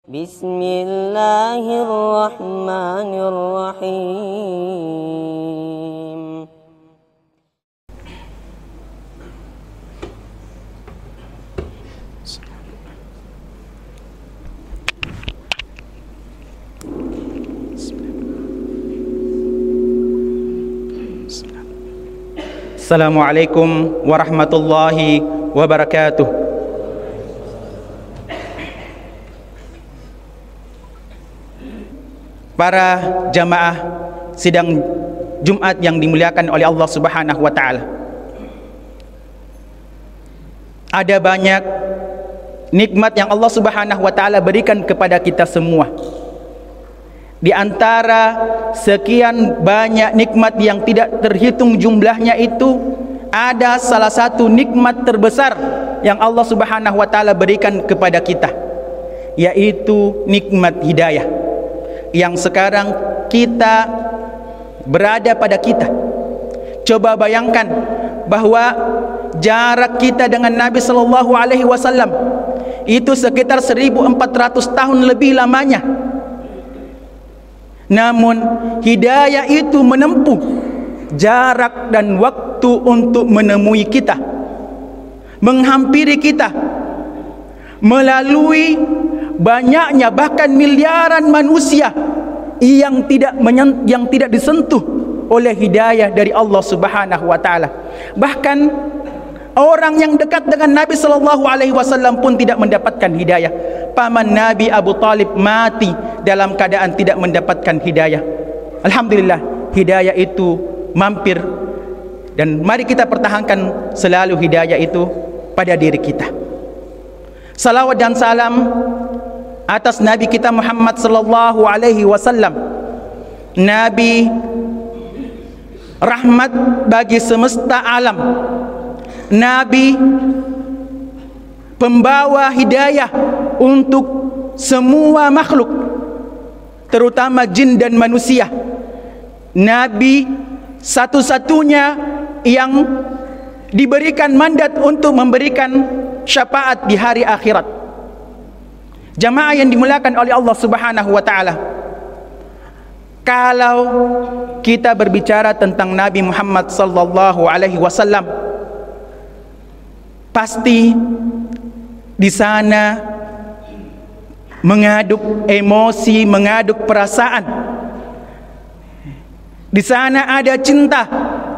Bismillahirrahmanirrahim. Assalamualaikum warahmatullahi wabarakatuh. Para jamaah sidang Jumat yang dimuliakan oleh Allah Subhanahu wa taala. Ada banyak nikmat yang Allah Subhanahu wa taala berikan kepada kita semua. Di antara sekian banyak nikmat yang tidak terhitung jumlahnya itu, ada salah satu nikmat terbesar yang Allah Subhanahu wa taala berikan kepada kita, yaitu nikmat hidayah yang sekarang kita berada pada kita. Coba bayangkan bahwa jarak kita dengan Nabi sallallahu alaihi wasallam itu sekitar 1400 tahun lebih lamanya. Namun hidayah itu menempuh jarak dan waktu untuk menemui kita, menghampiri kita melalui banyaknya bahkan miliaran manusia yang tidak disentuh oleh hidayah dari Allah Subhanahu wa taala. Bahkan orang yang dekat dengan Nabi sallallahu alaihi wasallam pun tidak mendapatkan hidayah. Paman Nabi Abu Talib mati dalam keadaan tidak mendapatkan hidayah. Alhamdulillah, hidayah itu mampir, dan mari kita pertahankan selalu hidayah itu pada diri kita. Salawat dan salam atas Nabi kita Muhammad sallallahu alaihi wasallam, Nabi rahmat bagi semesta alam, Nabi pembawa hidayah untuk semua makhluk, terutama jin dan manusia. Nabi satu-satunya yang diberikan mandat untuk memberikan syafaat di hari akhirat. Jamaah yang dimuliakan oleh Allah Subhanahu wa taala, kalau kita berbicara tentang Nabi Muhammad sallallahu alaihi wasallam, pasti di sana mengaduk emosi, mengaduk perasaan. Di sana ada cinta,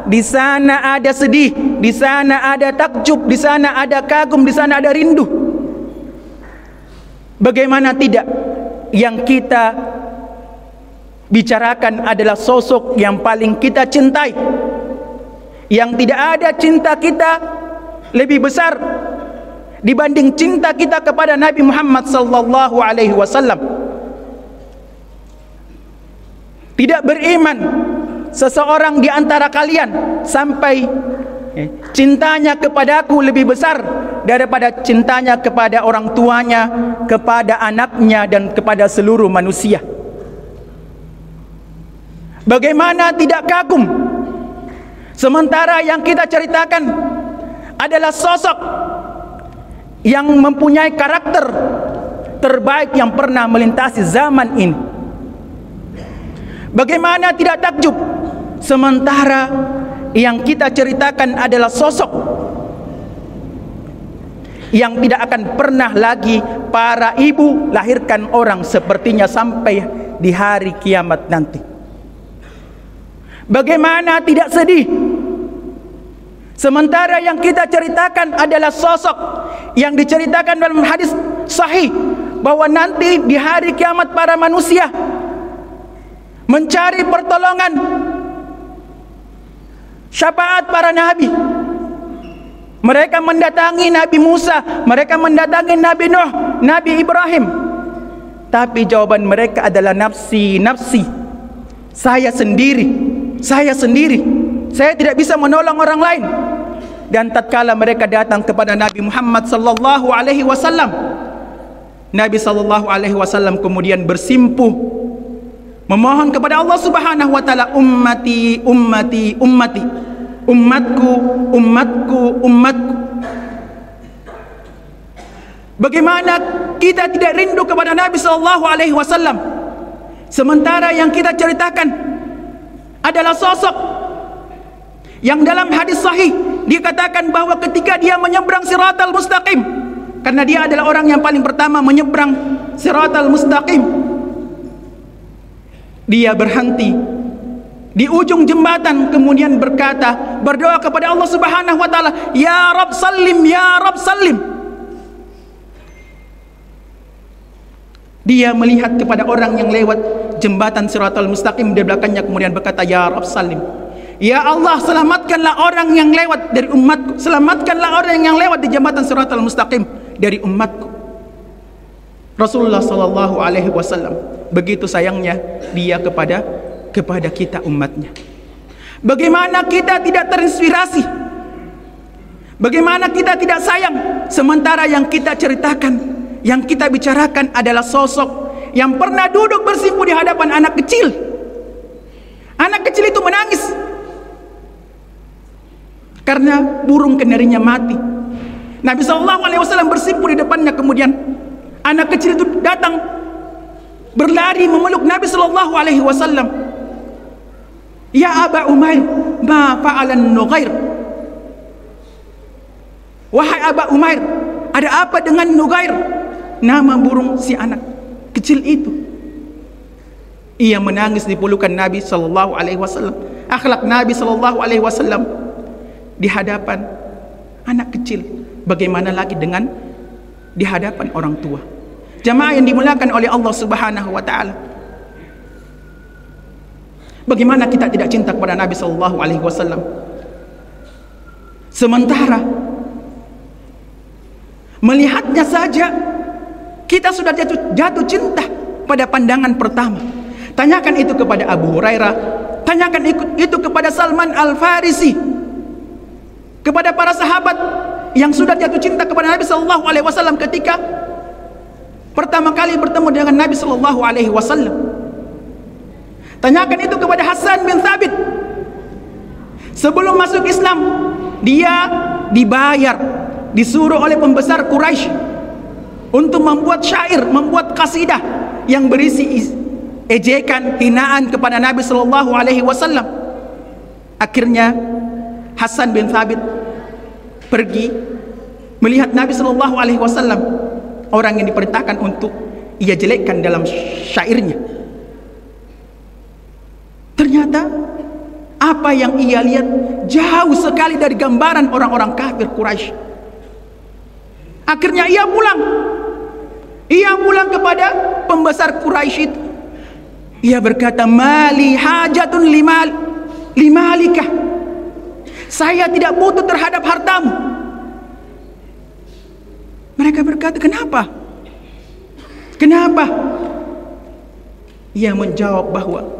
di sana ada sedih, di sana ada takjub, di sana ada kagum, di sana ada rindu. Bagaimana tidak, yang kita bicarakan adalah sosok yang paling kita cintai, yang tidak ada cinta kita lebih besar dibanding cinta kita kepada Nabi Muhammad sallallahu alaihi wasallam. Tidak beriman seseorang di antara kalian sampai cintanya kepadaku lebih besar daripada cintanya kepada orang tuanya, kepada anaknya, dan kepada seluruh manusia. Bagaimana tidak kagum, sementara yang kita ceritakan adalah sosok yang mempunyai karakter terbaik yang pernah melintasi zaman ini. Bagaimana tidak takjub, sementara yang kita ceritakan adalah sosok yang tidak akan pernah lagi para ibu lahirkan orang sepertinya sampai di hari kiamat nanti. Bagaimana tidak sedih, sementara yang kita ceritakan adalah sosok yang diceritakan dalam hadis sahih bahwa nanti di hari kiamat para manusia mencari pertolongan syafaat para nabi. Mereka mendatangi Nabi Musa, mereka mendatangi Nabi Nuh, Nabi Ibrahim, tapi jawaban mereka adalah nafsi, nafsi, saya sendiri, saya sendiri, saya tidak bisa menolong orang lain. Dan tatkala mereka datang kepada Nabi Muhammad sallallahu alaihi wasallam, Nabi sallallahu alaihi wasallam kemudian bersimpuh memohon kepada Allah Subhanahu wa taala, ummati, ummati, ummati, umatku, umatku, umatku. Bagaimana kita tidak rindu kepada Nabi sallallahu alaihi wasallam, sementara yang kita ceritakan adalah sosok yang dalam hadis sahih dikatakan bahwa ketika dia menyeberang siratal mustaqim, karena dia adalah orang yang paling pertama menyeberang siratal mustaqim, dia berhenti di ujung jembatan, kemudian berdoa kepada Allah Subhanahu wa taala, ya Rabb sallim, ya Rabb sallim. Dia melihat kepada orang yang lewat jembatan siratal mustaqim di belakangnya, kemudian berkata, ya Rabb sallim, ya Allah selamatkanlah orang yang lewat dari umatku, selamatkanlah orang yang lewat di jembatan siratal mustaqim dari umatku. Rasulullah sallallahu alaihi wasallam begitu sayangnya dia kepada kita umatnya. Bagaimana kita tidak terinspirasi? Bagaimana kita tidak sayang, sementara yang kita ceritakan, yang kita bicarakan adalah sosok yang pernah duduk bersimpu di hadapan anak kecil. Anak kecil itu menangis karena burung kanarinya mati. Nabi SAW bersimpu di depannya, kemudian anak kecil itu datang berlari memeluk Nabi SAW. Ya Aba Umair, ma fa'alan Nughair. Wahai Aba Umair, ada apa dengan Nughair? Nama burung si anak kecil itu. Ia menangis di pelukan Nabi sallallahu alaihi wasallam. Akhlak Nabi sallallahu alaihi wasallam di hadapan anak kecil, bagaimana lagi dengan di hadapan orang tua? Jamaah yang dimuliakan oleh Allah Subhanahu wa taala. Bagaimana kita tidak cinta kepada Nabi sallallahu alaihi wasallam, sementara melihatnya saja kita sudah jatuh cinta pada pandangan pertama. Tanyakan itu kepada Abu Hurairah, tanyakan itu kepada Salman Al-Farisi, kepada para sahabat yang sudah jatuh cinta kepada Nabi sallallahu alaihi wasallam ketika pertama kali bertemu dengan Nabi sallallahu alaihi wasallam. Tanyakan itu kepada Hasan bin Thabit. Sebelum masuk Islam, dia dibayar, disuruh oleh pembesar Quraisy untuk membuat syair, membuat kasidah yang berisi ejekan, hinaan kepada Nabi sallallahu alaihi wasallam. Akhirnya Hasan bin Thabit pergi melihat Nabi sallallahu alaihi wasallam, orang yang diperintahkan untuk ia jelekkan dalam syairnya. Ternyata apa yang ia lihat jauh sekali dari gambaran orang-orang kafir Quraisy. Akhirnya ia pulang kepada pembesar Quraisy itu. Ia berkata, mali hajatun limalika. Saya tidak butuh terhadap hartamu. Mereka berkata, kenapa? Kenapa? Ia menjawab bahwa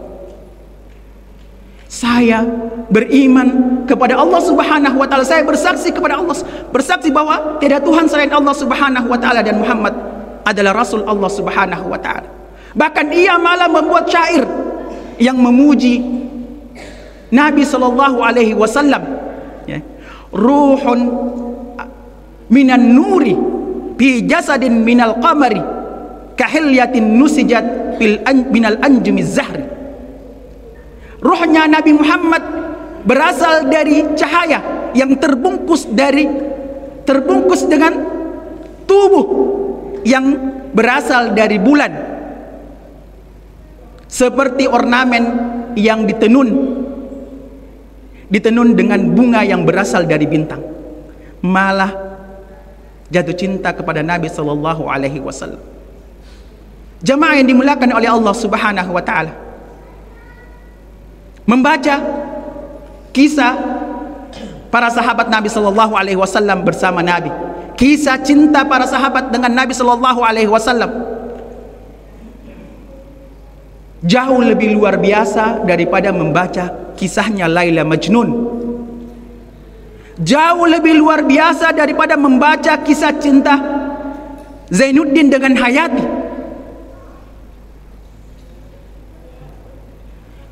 saya beriman kepada Allah Subhanahu wa taala. Saya bersaksi kepada Allah, bersaksi bahwa tidak Tuhan selain Allah Subhanahu wa taala dan Muhammad adalah Rasul Allah Subhanahu wa taala. Bahkan ia malah membuat syair yang memuji Nabi sallallahu alaihi wasallam, ya. Ruhun minan nuri fi jasadin minal qamari kahilyatin nusijat minal anjumiz zahri. Ruhnya Nabi Muhammad berasal dari cahaya yang terbungkus dengan tubuh yang berasal dari bulan, seperti ornamen yang ditenun dengan bunga yang berasal dari bintang. Malah jatuh cinta kepada Nabi sallallahu alaihi wasallam. Jamaah yang dimuliakan oleh Allah Subhanahu wa taala, membaca kisah para sahabat Nabi sallallahu alaihi wasallam bersama Nabi, kisah cinta para sahabat dengan Nabi sallallahu alaihi wasallam, jauh lebih luar biasa daripada membaca kisahnya Laila Majnun. Jauh lebih luar biasa daripada membaca kisah cinta Zainuddin dengan Hayati.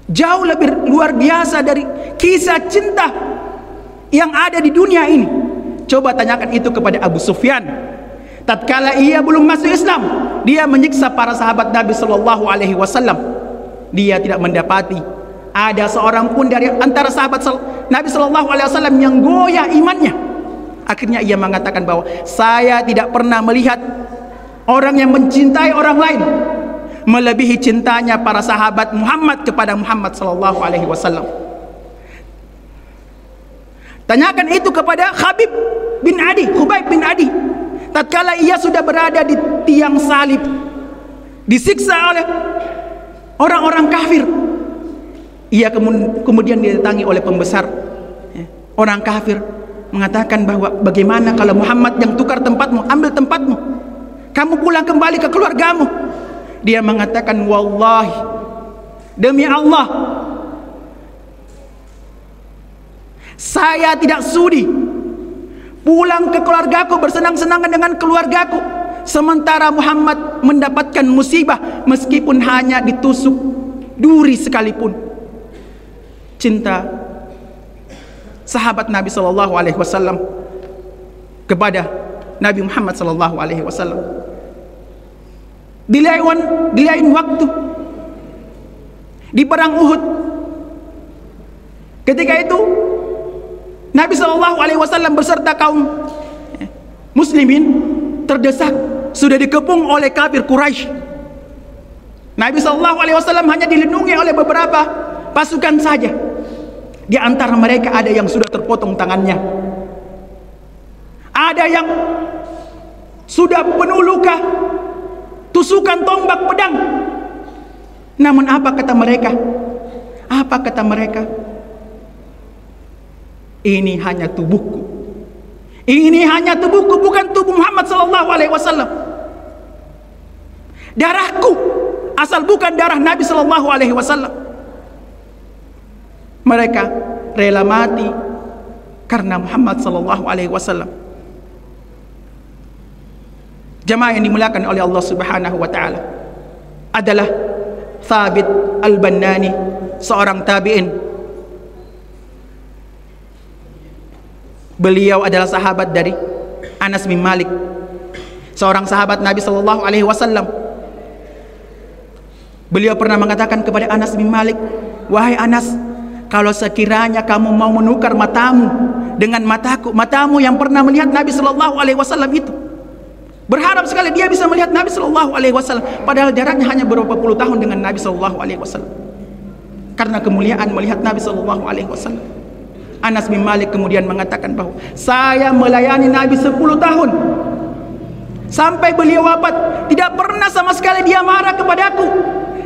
Jauh lebih luar biasa dari kisah cinta yang ada di dunia ini. Coba tanyakan itu kepada Abu Sufyan, Tatkala ia belum masuk Islam, dia menyiksa para sahabat Nabi sallallahu alaihi wasallam. Dia tidak mendapati ada seorang pun dari antara sahabat Nabi sallallahu alaihi wasallam yang goyah imannya. Akhirnya ia mengatakan bahwa saya tidak pernah melihat orang yang mencintai orang lain melebihi cintanya para sahabat Muhammad kepada Muhammad sallallahu alaihi wasallam. Tanyakan itu kepada Khubayb bin Adi. Tatkala ia sudah berada di tiang salib, disiksa oleh orang-orang kafir, ia kemudian didatangi oleh pembesar orang kafir, mengatakan bahwa bagaimana kalau Muhammad yang tukar tempatmu, ambil tempatmu, kamu pulang kembali ke keluargamu. Dia mengatakan, wallahi, demi Allah, saya tidak sudi pulang ke keluargaku, bersenang-senangan dengan keluargaku, sementara Muhammad mendapatkan musibah meskipun hanya ditusuk duri sekalipun. Cinta sahabat Nabi sallallahu alaihi wasallam kepada Nabi Muhammad sallallahu alaihi wasallam. Di lain waktu di perang Uhud, ketika itu Nabi sallallahu alaihi wasallam beserta kaum muslimin terdesak, sudah dikepung oleh kafir Quraisy. Nabi sallallahu alaihi wasallam hanya dilindungi oleh beberapa pasukan saja. Di antara mereka ada yang sudah terpotong tangannya, ada yang sudah penuh luka, tusukan tombak pedang. Namun apa kata mereka? Apa kata mereka? Ini hanya tubuhku. Ini hanya tubuhku, bukan tubuh Muhammad sallallahu alaihi wasallam. Darahku asal bukan darah Nabi sallallahu alaihi wasallam. Mereka rela mati karena Muhammad sallallahu alaihi wasallam. Jemaah yang dimuliakan oleh Allah Subhanahu wa taala, adalah Thabit Al-Bannani, seorang tabi'in. Beliau adalah sahabat dari Anas bin Malik, seorang sahabat Nabi sallallahu alaihi wasallam. Beliau pernah mengatakan kepada Anas bin Malik, wahai Anas, kalau sekiranya kamu mau menukar matamu dengan mataku, matamu yang pernah melihat Nabi sallallahu alaihi wasallam itu, berharap sekali dia bisa melihat Nabi sallallahu alaihi wasallam, padahal jaraknya hanya beberapa puluh tahun dengan Nabi sallallahu alaihi wasallam. Karena kemuliaan melihat Nabi sallallahu alaihi wasallam, Anas bin Malik kemudian mengatakan bahwa saya melayani Nabi 10 tahun sampai beliau wafat, tidak pernah sama sekali dia marah kepadaku,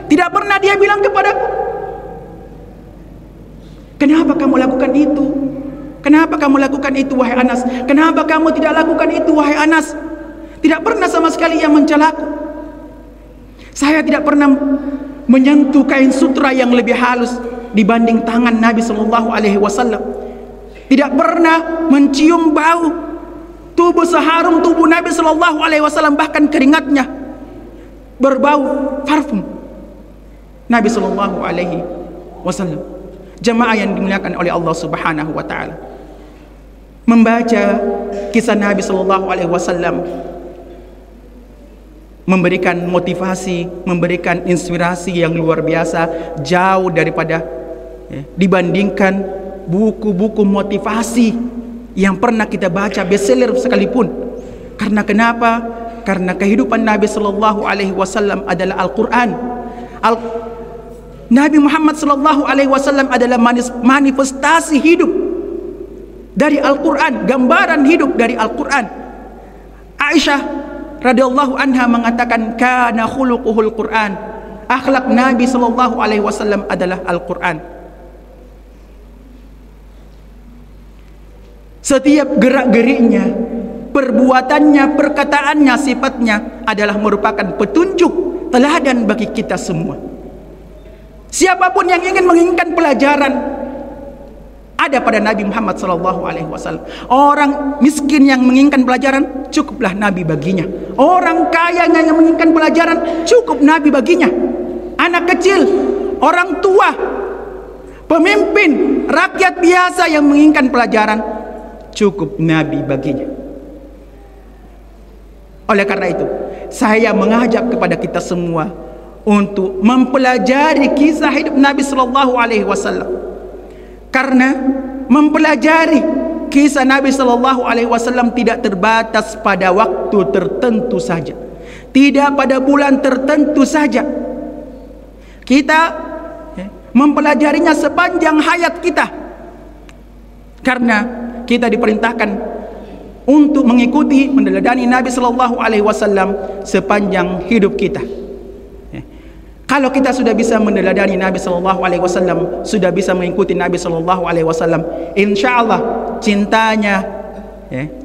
tidak pernah dia bilang kepadaku, kenapa kamu lakukan itu? Kenapa kamu lakukan itu wahai Anas? Kenapa kamu tidak lakukan itu wahai Anas? Tidak pernah sama sekali ia mencelaku. Saya tidak pernah menyentuh kain sutra yang lebih halus dibanding tangan Nabi sallallahu alaihi wasallam. Tidak pernah mencium bau tubuh seharum tubuh Nabi sallallahu alaihi wasallam, bahkan keringatnya berbau parfum Nabi sallallahu alaihi wasallam. Jemaah yang dimuliakan oleh Allah Subhanahu wa taala, membaca kisah Nabi sallallahu alaihi wasallam memberikan motivasi, memberikan inspirasi yang luar biasa, jauh daripada dibandingkan buku-buku motivasi yang pernah kita baca, bestseller sekalipun. Karena kenapa? Karena kehidupan Nabi sallallahu alaihi wasallam adalah Al-Qur'an. Nabi Muhammad sallallahu alaihi wasallam adalah manifestasi hidup dari Al-Qur'an, gambaran hidup dari Al-Qur'an. Aisyah radhiyallahu anha mengatakan, kana khuluquhul Qur'an. Akhlak Nabi sallallahu alaihi wasallam adalah Al-Qur'an. Setiap gerak-geriknya, perbuatannya, perkataannya, sifatnya adalah merupakan petunjuk teladan bagi kita semua. Siapapun yang ingin menginginkan pelajaran, ada pada Nabi Muhammad SAW. Orang miskin yang menginginkan pelajaran, cukuplah Nabi baginya. Orang kaya yang menginginkan pelajaran, cukup Nabi baginya. Anak kecil, orang tua, pemimpin, rakyat biasa yang menginginkan pelajaran, cukup Nabi baginya. Oleh karena itu, saya mengajak kepada kita semua untuk mempelajari kisah hidup Nabi sallallahu alaihi wasallam. Karena mempelajari kisah Nabi sallallahu alaihi wasallam tidak terbatas pada waktu tertentu saja. Tidak pada bulan tertentu saja. Kita mempelajarinya sepanjang hayat kita. Karena kita diperintahkan untuk mengikuti meneladani Nabi sallallahu alaihi wasallam sepanjang hidup kita. Kalau kita sudah bisa meneladani Nabi sallallahu alaihi wasallam, sudah bisa mengikuti Nabi sallallahu alaihi wasallam, insyaallah cintanya,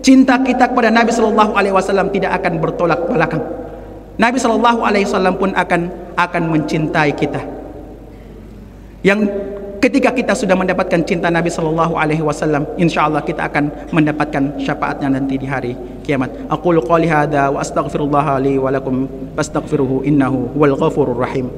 cinta kita kepada Nabi sallallahu alaihi wasallam tidak akan bertolak belakang. Nabi sallallahu alaihi wasallam pun akan mencintai kita. Yang ketika kita sudah mendapatkan cinta Nabi sallallahu alaihi wasallam, insyaallah kita akan mendapatkan syafaatnya nanti di hari kiamat. Aqulu qouli hadza wa astaghfirullah li wa lakum fastaghfiruhu innahu huwal ghafurur rahim.